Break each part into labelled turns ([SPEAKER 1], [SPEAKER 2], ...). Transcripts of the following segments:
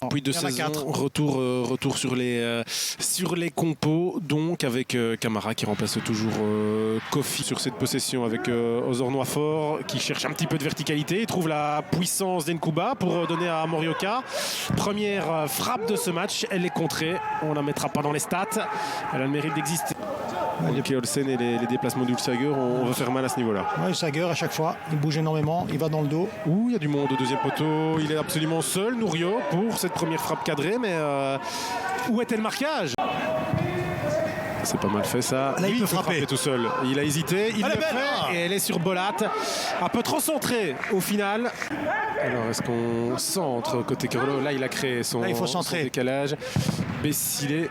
[SPEAKER 1] Depuis 2 saisons, retour sur les compos, donc avec Camara qui remplace toujours Kofi sur cette possession avec Ozornois-Fort qui cherche un petit peu de verticalité. Il trouve la puissance d'Nkuba pour donner à Morioka. Première frappe de ce match, elle est contrée. On la mettra pas dans les stats. Elle a le mérite d'exister. Depuis Olsen et les déplacements d'Ulsager, on va faire mal à ce niveau-là.
[SPEAKER 2] Oui, Ulsager à chaque fois, il bouge énormément, il va dans le dos.
[SPEAKER 1] Ouh, il y a du monde au deuxième poteau. Il est absolument seul, Nourio, pour cette première frappe cadrée. Mais où était le marquage? C'est pas mal fait ça.
[SPEAKER 2] Là, il peut frapper
[SPEAKER 1] tout seul. Il a hésité, il le fait et elle est sur Bolat. Un peu trop centré au final. Alors est-ce qu'on centre côté Carolo? Là il a créé son décalage. Bessilé.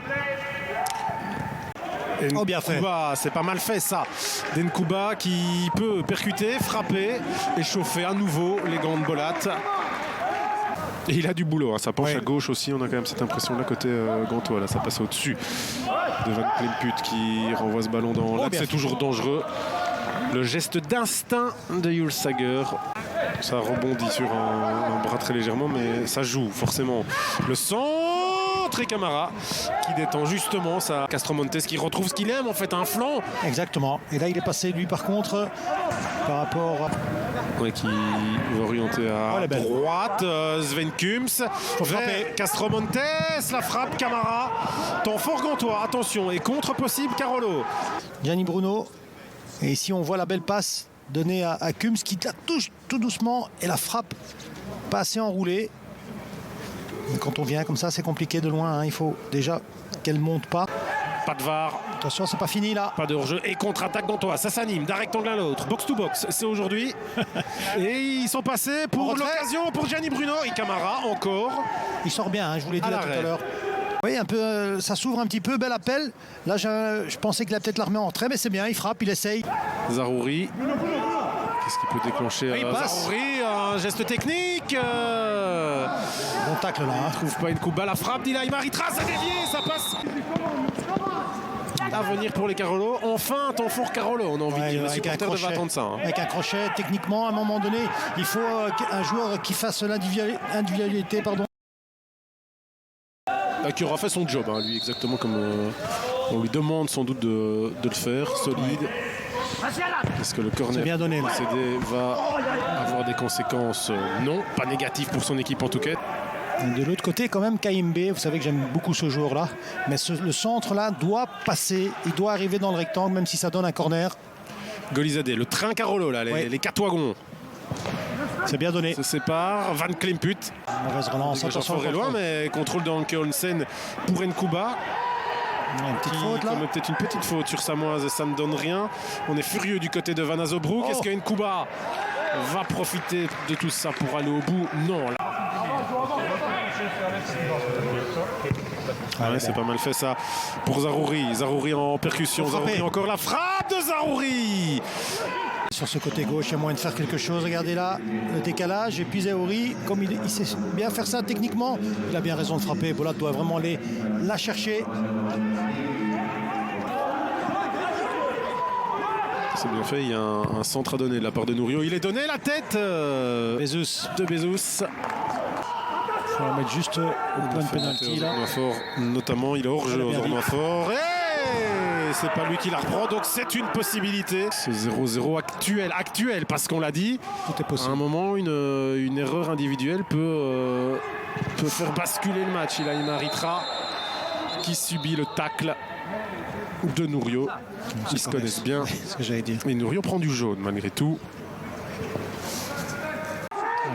[SPEAKER 2] Oh, bien fait.
[SPEAKER 1] C'est pas mal fait ça. D'Nkuba qui peut percuter, frapper et chauffer à nouveau les gants de Bolat. Et il a du boulot, hein. Ça penche à gauche aussi, on a quand même cette impression là côté Gantois, là ça passe au-dessus de Van Klemput qui renvoie ce ballon dans l'axe, c'est toujours dangereux. Le geste d'instinct de Ulsager, ça rebondit sur un bras très légèrement, mais ça joue forcément. Le centre et Camara qui détend justement sa Castromontes qui retrouve ce qu'il aime en fait, un flanc.
[SPEAKER 2] Exactement, et là il est passé lui par contre par rapport à...
[SPEAKER 1] qui va orienter à droite. Sven Kums vers Castromontes, la frappe Camara. Temps fort Gantois, attention, et contre possible Carolo.
[SPEAKER 2] Gianni Bruno, et ici on voit la belle passe donnée à Kums qui la touche tout doucement et la frappe pas assez enroulée. Et quand on vient comme ça c'est compliqué de loin, hein. Il faut déjà qu'elle monte pas.
[SPEAKER 1] Pas de VAR.
[SPEAKER 2] Attention, c'est pas fini là.
[SPEAKER 1] Pas de hors-jeu et contre-attaque Gantois. Ça s'anime d'un rectangle à l'autre. Box to box, c'est aujourd'hui. Et ils sont passés pour l'occasion pour Gianni Bruno et Camara encore.
[SPEAKER 2] Il sort bien, hein, je vous l'ai dit là tout à l'heure. Oui, un peu, ça s'ouvre un petit peu, bel appel. Là, je pensais qu'il a peut-être l'armée en retrait, mais c'est bien, il frappe, il essaye.
[SPEAKER 1] Zarouri. Qu'est-ce qui peut déclencher Zarouri, un geste technique.
[SPEAKER 2] Bon tacle là.
[SPEAKER 1] Il trouve pas une coupe. La frappe d'Ilaï Maritra, ça dévie, ça passe. À venir pour les Carolo. Enfin, un temps fort Carolo. On a envie de dire, le supporter devait attendre ça. Hein.
[SPEAKER 2] Avec un crochet, techniquement, à un moment donné, il faut un joueur qui fasse l'individualité,
[SPEAKER 1] qui aura fait son job, hein, lui, exactement comme on lui demande sans doute de le faire, solide. Est-ce que le corner
[SPEAKER 2] bien donné,
[SPEAKER 1] CD va avoir des conséquences? Non, pas négatives pour son équipe en tout cas.
[SPEAKER 2] De l'autre côté, quand même, KMB, vous savez que j'aime beaucoup ce joueur-là, mais le centre-là doit passer, il doit arriver dans le rectangle, même si ça donne un corner.
[SPEAKER 1] Golizade, le train Carolo, là, les quatre wagons.
[SPEAKER 2] C'est bien donné.
[SPEAKER 1] Se sépare, Van Klemput.
[SPEAKER 2] Mauvaise relance, attention.
[SPEAKER 1] Loin, mais contrôle d'Anke Olsen pour Nkuba.
[SPEAKER 2] Une petite faute là.
[SPEAKER 1] Peut-être une petite faute sur Samoise et ça ne donne rien. On est furieux du côté de Van Azobroek. Est-ce que Nkuba va profiter de tout ça pour aller au bout? Non. C'est pas mal fait ça pour Zarouri. Zarouri en percussion. Zarouri encore la frappe de Zarouri.
[SPEAKER 2] Sur ce côté gauche, il y a moyen de faire quelque chose. Regardez là, le décalage. Et puis Zarouri, comme il sait bien faire ça techniquement, il a bien raison de frapper. Bolat doit vraiment aller la chercher.
[SPEAKER 1] C'est bien fait, il y a un centre à donner de la part de Nourio. Il est donné la tête de Bezous.
[SPEAKER 2] On va mettre juste au point de pénalty là.
[SPEAKER 1] Notamment, il est hors jeu aux fort. C'est pas lui qui la reprend, donc c'est une possibilité. Ce 0-0 actuel, parce qu'on l'a dit.
[SPEAKER 2] Tout est possible.
[SPEAKER 1] À un moment, une erreur individuelle peut faire basculer le match. Il a une Aritra qui subit le tacle de Nourio. Ils se connaissent bien.
[SPEAKER 2] C'est ce que j'allais dire.
[SPEAKER 1] Mais Nourio prend du jaune malgré tout.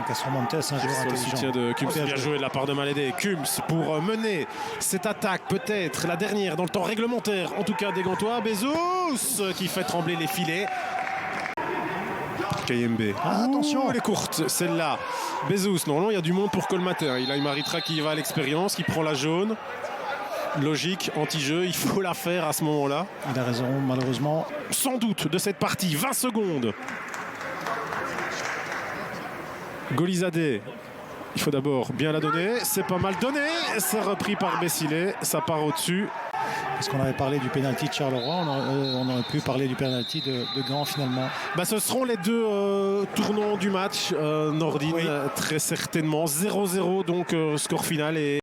[SPEAKER 2] Castromontes, un joueur intelligent.
[SPEAKER 1] Le soutien de Kums, bien joué de la part de Malédé. Kums pour mener cette attaque, peut-être la dernière dans le temps réglementaire, en tout cas des Gantois. Bezous qui fait trembler les filets. KMB.
[SPEAKER 2] Attention,
[SPEAKER 1] elle est courte celle-là. Bezous, normalement il y a du monde pour colmater. Il a une Maritra qui va à l'expérience, qui prend la jaune. Logique, anti-jeu, il faut la faire à ce moment-là.
[SPEAKER 2] Il a raison, malheureusement.
[SPEAKER 1] Sans doute de cette partie, 20 secondes. Golizade, il faut d'abord bien la donner, c'est pas mal donné, c'est repris par Bessilé, ça part au-dessus
[SPEAKER 2] Parce qu'on avait parlé du pénalty de Charleroi, on aurait pu parler du pénalty de Gand finalement.
[SPEAKER 1] Bah, ce seront les deux tournants du match, Nordine,
[SPEAKER 2] Oui.
[SPEAKER 1] très certainement. 0-0 donc score final. Et